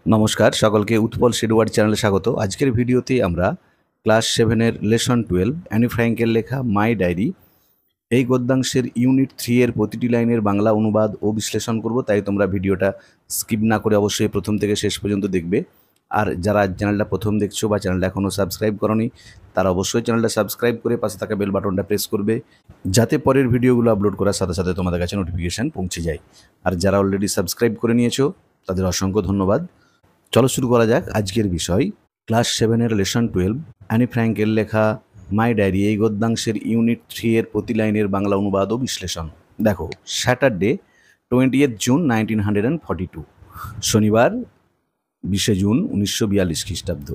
নমস্কার সকলকে উৎপল শিডওয়ার্ড চ্যানেলে স্বাগত। আজকের ভিডিওতে আমরা ক্লাস 7-এর লেসন 12 অ্যানি ফ্র্যাঙ্কের লেখা মাই ডায়েরি এই গদ্যাংশের ইউনিট 3 এর প্রতিটি লাইনের বাংলা অনুবাদ ও বিশ্লেষণ করব। তাই তোমরা ভিডিওটা স্কিপ না করে অবশ্যই প্রথম থেকে শেষ পর্যন্ত দেখবে। আর যারা চ্যানেলটা প্রথম দেখছো বা চ্যানেলটা এখনও সাবস্ক্রাইব করনি তারা অবশ্যই চ্যানেলটা সাবস্ক্রাইব করে পাশে থাকা বেল বাটনটা প্রেস করবে, যাতে পরের ভিডিওগুলো আপলোড করার সাথে সাথে তোমাদের কাছে নোটিফিকেশান পৌঁছে যায়। আর যারা অলরেডি সাবস্ক্রাইব করে নিয়েছো তাদের অসংখ্য ধন্যবাদ। চলো শুরু করা যাক আজকের বিষয়। ক্লাস 7-এর লেসন 12 অ্যানি ফ্র্যাঙ্কের লেখা মাই ডায়েরি এই গদ্যাংশের ইউনিট 3 এর প্রতি লাইনের বাংলা অনুবাদ ও বিশ্লেষণ। দেখো, স্যাটারডে 20th জুন 1942, শনিবার 20 জুন 1942 খ্রিস্টাব্দ।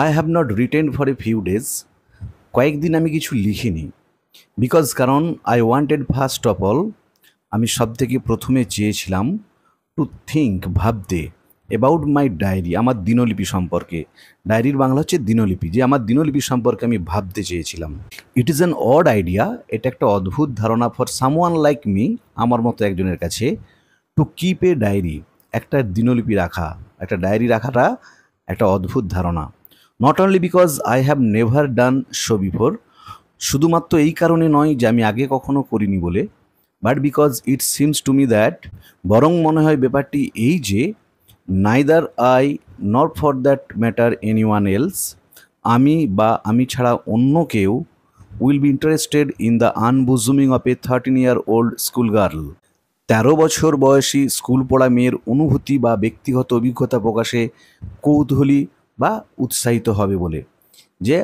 I have not written for a few days, কয়েকদিন আমি কিছু লিখিনি। বিকজ কারণ I wanted first of all, আমি সব থেকে প্রথমে চেয়েছিলাম টু থিঙ্ক ভাবতে অ্যাবাউট মাই ডায়েরি আমার দিনলিপি সম্পর্কে। ডায়েরির বাংলা হচ্ছে দিনলিপি, যে আমার দিনলিপি সম্পর্কে আমি ভাবতে চেয়েছিলাম। It is an odd idea, এটা একটা অদ্ভুত ধারণা ফর সামওয়ান লাইক মি, আমার মতো একজনের কাছে, টু কিপ এ ডায়েরি, একটা দিনলিপি রাখা, একটা ডায়েরি রাখাটা একটা অদ্ভুত ধারণা। Not only because I have never done so before, শুধুমাত্র এই কারণে নয় যে আমি আগে কখনো করিনি বলে, but because it seems to me that, বরং মনে হয় ব্যাপারটি এই যে, neither I not for that matter anyone else, আমি বা আমি ছাড়া অন্য কেউ, will be interested in the unbosoming of a 13-year-old school girl, 13 বছর বয়সী স্কুল পড়া মেয়ের অনুভূতি বা ব্যক্তিগত অভিজ্ঞতা প্রকাশে কৌতূহলী বা উৎসাহিত হবে বলে। যে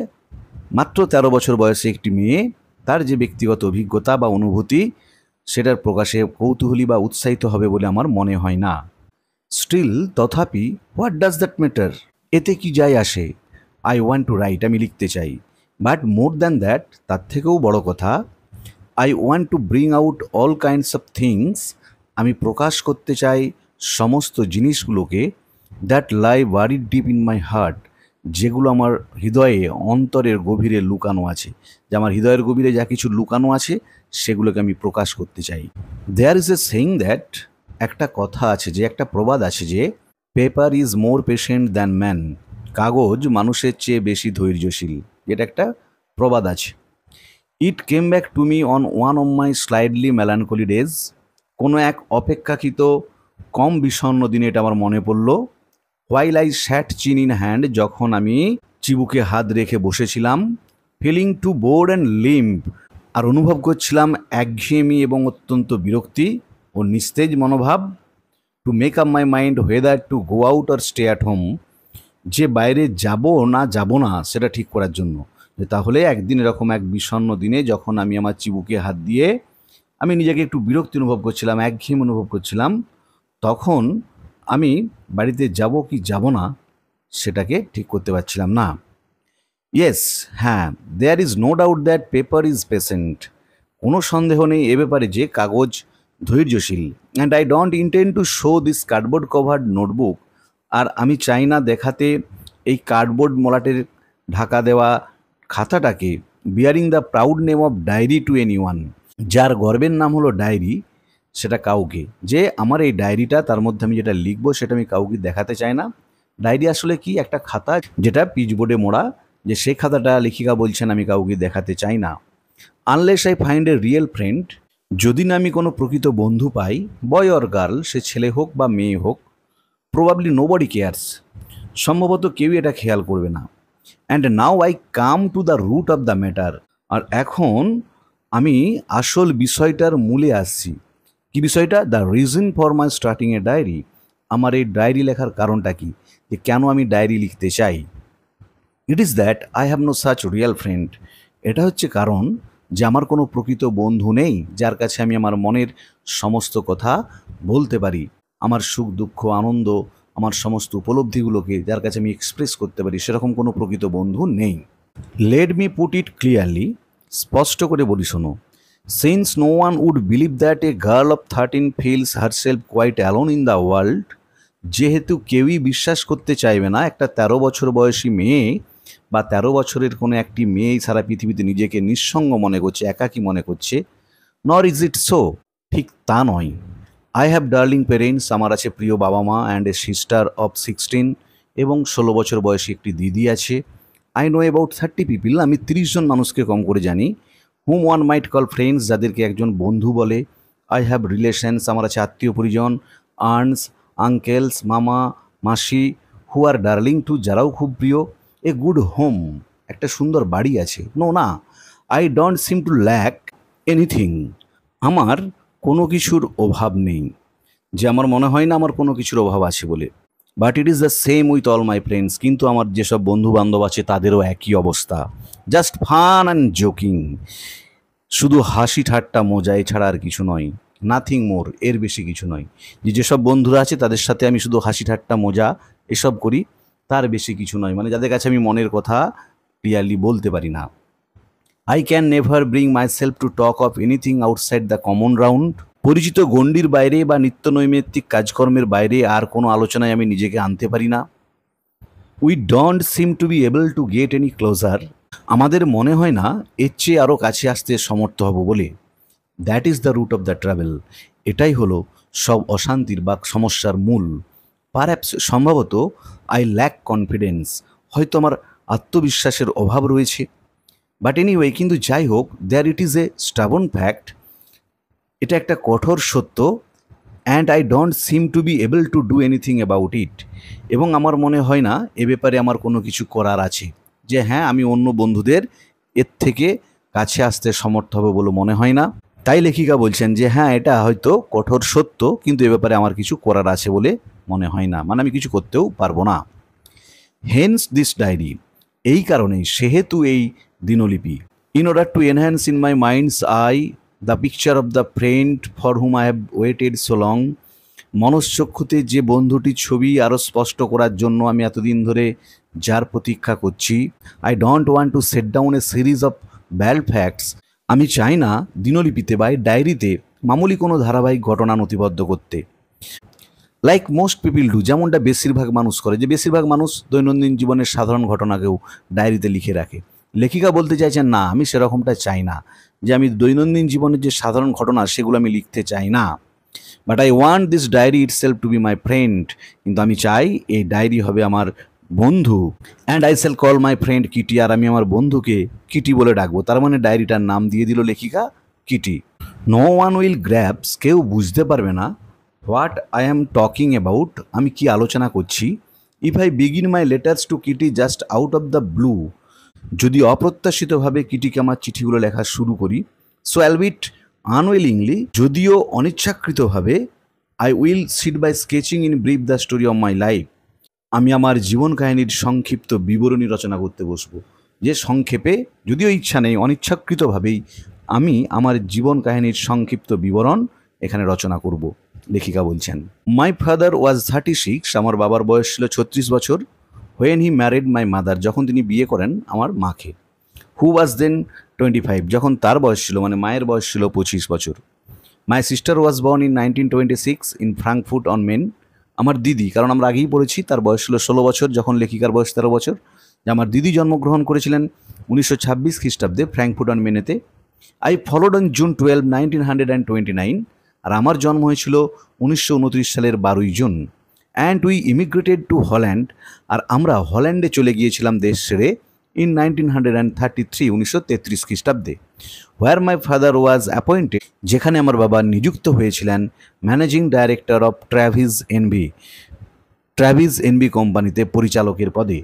মাত্র 13 বছর বয়সে একটি মেয়ে তার যে ব্যক্তিগত অভিজ্ঞতা বা অনুভূতি সেটার প্রকাশে কৌতূহলী বা উৎসাহিত হবে বলে আমার মনে হয় না। স্টিল, তথাপি, হোয়াট ডাজ দ্যাট ম্যাটার, এতে কি যায় আসে। আই ওয়ান্ট টু রাইট, আমি লিখতে চাই। বাট মোর দ্যান দ্যাট, তার থেকেও বড় কথা, I want to bring out all kinds of things, আমি প্রকাশ করতে চাই সমস্ত জিনিসগুলোকে, that lie buried deep in my heart, যেগুলো আমার হৃদয়ে অন্তরের গভীরে লুকানো আছে, যে আমার হৃদয়ের গভীরে যা কিছু লুকানো আছে সেগুলোকে আমি প্রকাশ করতে চাই। There is a saying that, একটা কথা আছে, যে একটা প্রবাদ আছে যে, paper is more patient than man, কাগজ মানুষের চেয়ে বেশি ধৈর্যশীল, যেটা একটা প্রবাদ আছে। It came back to me on one of my slightly melancholy days, কোনো এক অপেক্ষাকৃত কম বিষণ্ণ দিনে এটা আমার মনে পড়ল। হোয়াইল আই স্যাট চিন ইন হ্যান্ড, যখন আমি চিবুকে হাত রেখে বসেছিলাম। Feeling too bored and limp, আর অনুভব করছিলাম একঘেয়েমি এবং অত্যন্ত বিরক্তি ও নিস্তেজ মনোভাব। To make up my mind whether to go out or stay at home, যে বাইরে যাব না সেটা ঠিক করার জন্য। যে তাহলে একদিন এরকম এক বিষণ্ণ দিনে যখন আমি আমার চিবুকে হাত দিয়ে আমি নিজেকে একটু বিরক্তি অনুভব করছিলাম, একঘেয়েমি অনুভব করছিলাম, তখন আমি বাড়িতে যাব কি যাব না সেটাকে ঠিক করতে পারছিলাম না। ইয়েস, হ্যাঁ, there is no doubt that paper is patient, কোনো সন্দেহ নেই এ ব্যাপারে যে কাগজ ধৈর্যশীল। And I don't intend to show this cardboard covered notebook, আর আমি চাই না দেখাতে এই কার্ডবোর্ড মলাটের ঢাকা দেওয়া খাতাটাকে, bearing the proud name of diary to anyone, যার গর্বের নাম হলো ডায়েরি, সেটা কাউকে, যে আমার এই ডায়েরিটা, তার মধ্যে আমি যেটা লিখবো সেটা আমি কাউকে দেখাতে চাই না। ডায়েরি আসলে কি, একটা খাতা যেটা পিচবোর্ডে মোড়া, যে সেই খাতাটা লেখিকা বলছেন আমি কাউকে দেখাতে চাই না। Unless I find a real friend, যদি না আমি কোনো প্রকৃত বন্ধু পাই, বয় অর গার্ল, সে ছেলে হোক বা মেয়ে হোক, প্রবাবলি নোবডি কেয়ার্স, সম্ভবত কেউই এটা খেয়াল করবে না। And now I come to the root of the matter, আর এখন আমি আসল বিষয়টার মূলে আসছি। কি বিষয়টা? The reason for my starting a diary, আমার এই ডায়েরি লেখার কারণটা কি, যে কেন আমি ডায়েরি লিখতে চাই। It is that I have no such real friend, এটা হচ্ছে কারণ যে আমার কোনো প্রকৃত বন্ধু নেই যার কাছে আমি আমার মনের সমস্ত কথা বলতে পারি, আমার সুখ দুঃখ আনন্দ, আমার সমস্ত উপলব্ধিগুলোকে যার কাছে আমি এক্সপ্রেস করতে পারি, সেরকম কোনো প্রকৃত বন্ধু নেই। Let me put it clearly, স্পষ্ট করে বলি শোনো। Since no one would believe that a girl of 13 feels herself quite alone in the world, যেহেতু কেউই বিশ্বাস করতে চাইবে না একটা 13 বছর বয়সী মেয়ে বা 13 বছরের কোনো একটি মেয়ে সারা পৃথিবীতে নিজেকে নিঃসঙ্গ মনে করছে, একাকী মনে করছে। নর ইজ ইট সো, ঠিক তা নয়। আই হ্যাভ ডার্লিং পেরেন্টস, আমার আছে প্রিয় বাবা মা অ্যান্ড এ সিস্টার অফ 16 এবং 16 বছর বয়সী একটি দিদি আছে। আই নো অ্যাবাউট 30 পিপল, আমি 30 জন মানুষকে কম করে জানি। হুম ওয়ান মাইট কল ফ্রেন্ডস, যাদেরকে একজন বন্ধু বলে। আই হ্যাভ রিলেশনস, আমার আছে আত্মীয় পরিজন। আন্টস, আঙ্কেলস, মামা, মাসি, হু আর ডার্লিং টু, যারাও খুব প্রিয়। এ গুড হোম, একটা সুন্দর বাড়ি আছে। নো না, I don't seem to lack anything, আমার কোনো কিছুর অভাব নেই, যে আমার মনে হয় না আমার কোনো কিছুর অভাব আছে বলে। But it is the same with all my friends, কিন্তু আমার যেসব বন্ধু বান্ধব আছে তাদেরও একই অবস্থা। জাস্ট ফান অ্যান্ড জোকিং, শুধু হাসি ঠাট্টা মজা, এছাড়া আর কিছু নয়। নাথিং মোর, এর বেশি কিছু নয়। যেসব বন্ধুরা আছে তাদের সাথে আমি শুধু হাসি ঠাট্টা মজা এসব করি, তার বেশি কিছু নয়, মানে যাদের কাছে আমি মনের কথা ক্লিয়ারলি বলতে পারি না। I can never bring my self to talk of anything outside the common round, পরিচিত গণ্ডির বাইরে বা নিত্যনৈমিত্তিক কাজকর্মের বাইরে আর কোনো আলোচনায় আমি নিজেকে আনতে পারি না। We don't seem to be able to get any closer, আমাদের মনে হয় না এর চেয়ে আরও কাছে আসতে সমর্থ হব বলে। That is the root of the travel, এটাই হলো সব অশান্তির বা সমস্যার মূল। পারহ্যাপস, সম্ভবত, আই ল্যাক কনফিডেন্স, হয়তো আমার আত্মবিশ্বাসের অভাব রয়েছে। বাট এনিওয়ে, কিন্তু যাই হোক, দেয়ার ইট ইজ এ স্টাবন ফ্যাক্ট, এটা একটা কঠোর সত্য। And I don't seem to be able to do anything about it, এবং আমার মনে হয় না এ ব্যাপারে আমার কোনো কিছু করার আছে, যে হ্যাঁ আমি অন্য বন্ধুদের এর থেকে কাছে আসতে সমর্থ হবে বলে মনে হয় না। তাই লেখিকা বলছেন যে হ্যাঁ এটা হয়তো কঠোর সত্য, কিন্তু এ ব্যাপারে আমার কিছু করার আছে বলে মনে হয় না, মানে আমি কিছু করতেও পারবো না। হেন্স দিস ডায়েরি, এই কারণেই, সেহেতু এই দিনলিপি। In order to enhance in my mind's eye the picture of the friend for whom I have waited so long, মনশ্চক্ষুতে যে বন্ধুটির ছবি আরও স্পষ্ট করার জন্য আমি এতদিন ধরে যার প্রতীক্ষা করছি। I don't want to set down A series of bad facts, আমি চাই না দিনলিপিতে বা ডায়েরিতে মামুলি কোনো ধারাবাহিক ঘটনা নথিবদ্ধ করতে। লাইক মোস্ট পিপিল ডু, যেমনটা বেশিরভাগ মানুষ করে, যে বেশিরভাগ মানুষ দৈনন্দিন জীবনের সাধারণ ঘটনাকেও ডায়েরিতে লিখে রাখে। লেখিকা বলতে চাইছেন না, আমি সেরকমটা চাই না, যে আমি দৈনন্দিন জীবনের যে সাধারণ ঘটনা সেগুলো আমি লিখতে চাই না। But I want this diary itself to be my friend, কিন্তু আমি চাই এই ডায়েরি হবে আমার বন্ধু। And I shall call my friend Kitty, আর আমি আমার বন্ধুকে কিটি বলে ডাকবো। তার মানে ডায়েরিটার নাম দিয়ে দিল লেখিকা Kitty. No one will grasp, কেউ বুঝতে পারবে না what I am talking about, আমি কি আলোচনা করছি। If I begin my letters to Kitty just out of the blue, যদি অপ্রত্যাশিতভাবে কিটিকে আমার চিঠিগুলো লেখা শুরু করি। সো অ্যালবিট আনউইলিংলি, যদিও অনিচ্ছাকৃতভাবে, I will sit by sketching in brief the story of my life, আমি আমার জীবন কাহিনীর সংক্ষিপ্ত বিবরণী রচনা করতে বসবো। যে সংক্ষেপে, যদিও ইচ্ছা নেই, অনিচ্ছাকৃতভাবেই আমি আমার জীবন কাহিনীর সংক্ষিপ্ত বিবরণ এখানে রচনা করব, লেখিকা বলছেন। মাই ফাদার ওয়াজ 36, আমার বাবার বয়স ছিল 36 বছর। When he married my mother, যখন তিনি বিয়ে করেন আমার মাকে। হু ওয়াজ দেন 25, যখন তার বয়স ছিল, মানে মায়ের বয়স ছিল 25 বছর। My sister was born in 1926 in Frankfurt on Main, আমার দিদি, কারণ আমরা আগেই পড়েছি তার বয়স ছিল 16 বছর, যখন লেখিকার বয়স 13 বছর, যে আমার দিদি জন্মগ্রহণ করেছিলেন 1926 খ্রিস্টাব্দে ফ্র্যাঙ্কফুট অন মেনেতে। আই ফলোড অন জুন 12, 1929, আর আমার জন্ম হয়েছিল 1929 সালের 12ই June. And we immigrated to Holland, আর আমরা হল্যান্ডে চলে গিয়েছিলাম দেশ ছেড়ে ইন 1933, 1933 খ্রিস্টাব্দে। হোয়ার মাই ফাদার ওয়াজ অ্যাপয়েন্টেড, যেখানে আমার বাবা নিযুক্ত হয়েছিলেন managing director of Travis NB কোম্পানিতে পরিচালকের পদে।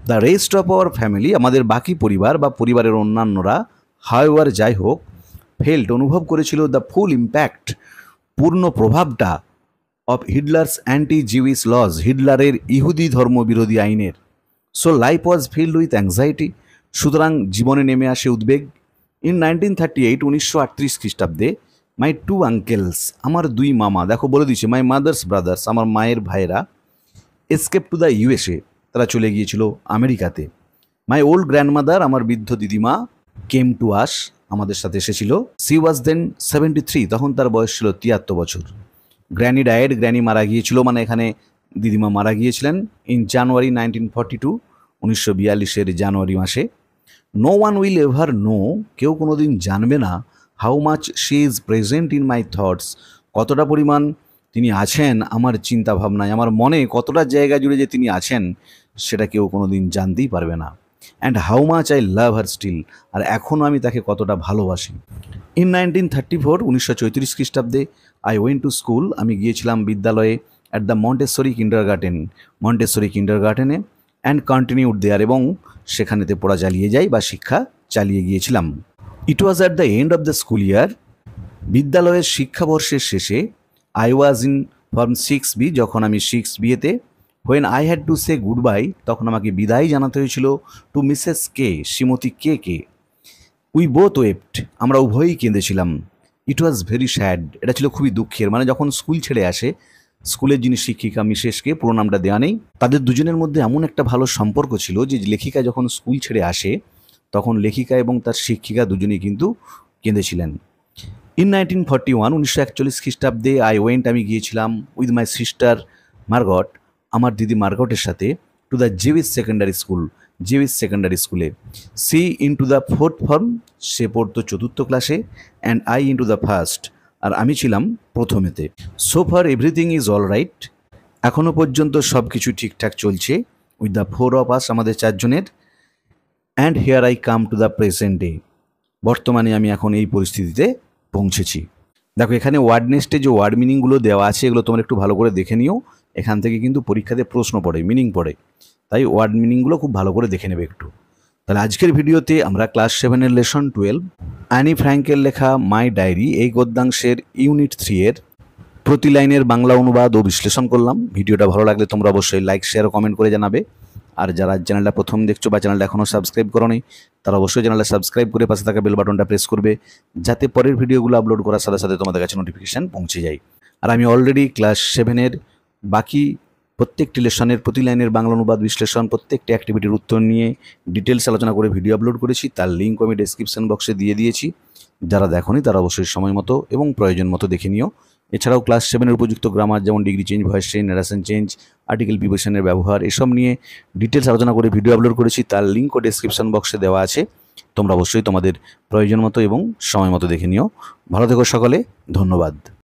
The rest of our family, আমাদের বাকি পরিবার বা পরিবারের অন্যান্যরা, হাওয়েভার, যাই হোক, ফেল্ট, অনুভব করেছিল দ্য ফুল ইম্প্যাক্ট, পূর্ণ প্রভাবটা, অফ হিটলার্স অ্যান্টি জিউইশ লজ, হিটলারের ইহুদি ধর্মবিরোধী আইনের। So life was filled with anxiety, সুতরাং জীবনে নেমে আসে উদ্বেগ। ইন 1938, 1938 খ্রিস্টাব্দে, মাই টু আঙ্কেলস, আমার দুই মামা, দেখো বলে দিচ্ছে মাই মাদার্স ব্রাদার্স, আমার মায়ের ভাইয়েরা, এসকেপ টু দ্য ইউএসএ, তারা চলে গিয়েছিল আমেরিকাতে। মাই ওল্ড গ্র্যান্ডমাদার, আমার বৃদ্ধ দিদিমা, কেম টু আস, আমাদের সাথে এসেছিল। সি ওয়াজ দেন 73, তখন তার বয়স ছিল 73 বছর। গ্র্যানি ডায়েড, গ্র্যানি মারা গিয়েছিল, মানে এখানে দিদিমা মারা গিয়েছিলেন ইন জানুয়ারি 1942, 1942 জানুয়ারি মাসে। No one will ever know, কেউ কোনোদিন জানবে না, how much she is present in my thoughts, কতটা পরিমাণ তিনি আছেন আমার চিন্তা ভাবনায়, আমার মনে কতটা জায়গা জুড়ে যে তিনি আছেন সেটা কেউ কোনো দিন জানতেই পারবে না। And how much I love her still, আর এখনও আমি তাকে কতটা ভালোবাসি। ইন 1934, 1934 খ্রিস্টাব্দে আই ওয়েন্ট টু স্কুল, আমি গিয়েছিলাম বিদ্যালয়ে অ্যাট দ্য মন্টেসরি কিন্ডারগার্টেনে অ্যান্ড কন্টিনিউড দেয়ার, এবং সেখানেতে পড়া চালিয়ে যাই বা শিক্ষা চালিয়ে গিয়েছিলাম। It was at the end of the school year, বিদ্যালয়ের শিক্ষাবর্ষের শেষে। I was in form 6B, যখন আমি 6B-তে। When I had to say goodbye, তখন আমাকে বিদায় জানাতে হয়েছিল টু মিসেস কে, শ্রীমতী কে। উই বোথ ওয়েপ্ট, আমরা উভয়ই কেঁদেছিলাম। ইট ওয়াজ ভেরি স্যাড, এটা ছিল খুবই দুঃখের। মানে যখন স্কুল ছেড়ে আসে, স্কুলের যিনি শিক্ষিকা মিসেসকে, পুরো নামটা দেওয়া নেই, তাদের দুজনের মধ্যে এমন একটা ভালো সম্পর্ক ছিল যে লেখিকা যখন স্কুল ছেড়ে আসে তখন লেখিকা এবং তার শিক্ষিকা দুজনেই কিন্তু কেঁদেছিলেন। ইন 1941, 1941 খ্রিস্টাব্দে আই ওয়েন্ট, আমি গিয়েছিলাম উইথ মাই সিস্টার মার্গট, আমার দিদি মার্গটের সাথে, টু দ্য জেউইশ সেকেন্ডারি স্কুলে। She into the fourth form, সে পড়তো 4th ক্লাসে, and I into the first, আর আমি ছিলাম প্রথমেতে। So far everything is all right, এখনও পর্যন্ত সব কিছু ঠিকঠাক চলছে উইথ দ্য 4 of us, আমাদের 4 জনের। And here I come to the present day, বর্তমানে আমি এখন এই পরিস্থিতিতে পৌঁছেছি। দেখো এখানে ওয়ার্ড নেস্টে যে ওয়ার্ড মিনিংগুলো দেওয়া আছে এগুলো তোমরা একটু ভালো করে দেখে নিও, এখান থেকে কিন্তু পরীক্ষাতে প্রশ্ন পড়ে, মিনিং পড়ে, তাই ওয়ার্ড মিনিংগুলো খুব ভালো করে দেখে নেবে একটু। তাহলে আজকের ভিডিওতে আমরা ক্লাস 7-এর লেসন 12 অ্যানি ফ্র্যাঙ্কের লেখা মাই ডায়েরি এই গদ্যাংশের ইউনিট 3 এর প্রতি লাইনের বাংলা অনুবাদ ও বিশ্লেষণ করলাম। ভিডিওটা ভালো লাগলে তোমরা অবশ্যই লাইক, শেয়ার ও কমেন্ট করে জানাবে। আর যারা চ্যানেলটা প্রথম দেখছো বা চ্যানেলটা এখনও সাবস্ক্রাইব করোনি তারা অবশ্যই চ্যানেলটা সাবস্ক্রাইব করে পাশে থাকা বেল বাটনটা প্রেস করবে, যাতে পরের ভিডিওগুলো আপলোড করার সাথে সাথে তোমাদের কাছে নোটিফিকেশান পৌঁছে যায়। আর আমি অলরেডি ক্লাস 7-এর বাকি প্রত্যেকটি লেসনের প্রতি লাইনের বাংলা অনুবাদ বিশ্লেষণ, প্রত্যেকটি অ্যাক্টিভিটির উত্তর নিয়ে ডিটেলস আলোচনা করে ভিডিও আপলোড করেছি, তার লিঙ্ক আমি ডেসক্রিপশন বক্সে দিয়ে দিয়েছি। যারা দেখোনি তারা অবশ্যই সময় মতো এবং প্রয়োজন মতো দেখে নিও। এছাড়াও ক্লাস 7-এর উপযুক্ত গ্রামার, যেমন degree change, voice change, narration change, article প্রিপোজিশনের ব্যবহার, এসব নিয়ে ডিটেলস আলোচনা করে ভিডিও আপলোড করেছি, তার লিঙ্কও ডেসক্রিপশন বক্সে দেওয়া আছে। তোমরা অবশ্যই তোমাদের প্রয়োজন মতো এবং সময় মতো দেখে নিও। ভালো থেকো সকলে, ধন্যবাদ।